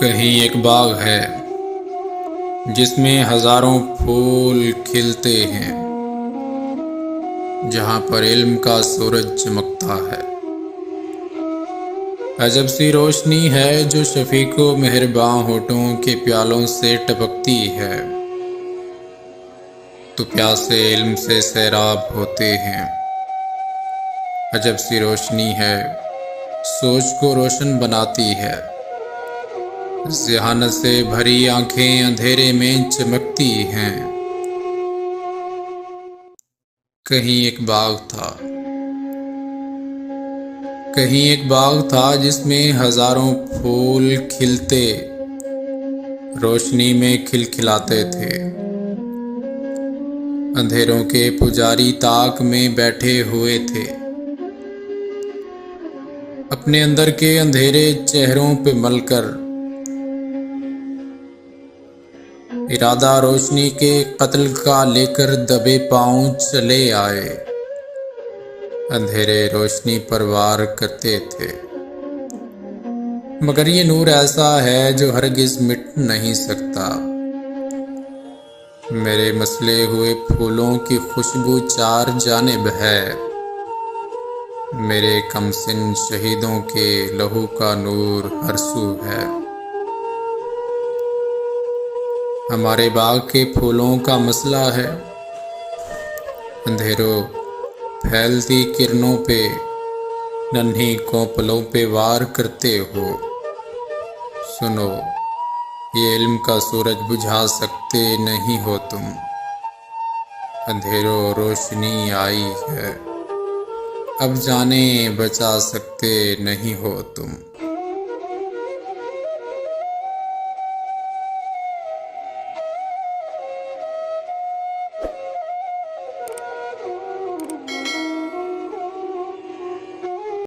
कहीं एक बाग है जिसमें हजारों फूल खिलते हैं, जहां पर इल्म का सूरज चमकता है। अजब सी रोशनी है जो शफीको मेहरबां होठों के प्यालों से टपकती है, तो प्यासे इल्म से सैराब होते हैं। अजब सी रोशनी है, सोच को रोशन बनाती है। ज़हानत से भरी आंखें अंधेरे में चमकती हैं। कहीं एक बाग था जिसमें हजारों फूल खिलते रोशनी में खिलखिलाते थे। अंधेरों के पुजारी ताक में बैठे हुए थे, अपने अंदर के अंधेरे चेहरों पे मलकर इरादा रोशनी के कत्ल का लेकर दबे पांव चले आए। अंधेरे रोशनी पर वार करते थे, मगर ये नूर ऐसा है जो हरगिज मिट नहीं सकता। मेरे मसले हुए फूलों की खुशबू चार जानिब है। मेरे कमसिन शहीदों के लहू का नूर हर सू है। हमारे बाग के फूलों का मसला है, अंधेरों फैलती किरणों पे नन्ही कोपलों पे वार करते हो। सुनो, ये इल्म का सूरज बुझा सकते नहीं हो तुम। अंधेरों रोशनी आई है, अब जाने बचा सकते नहीं हो तुम।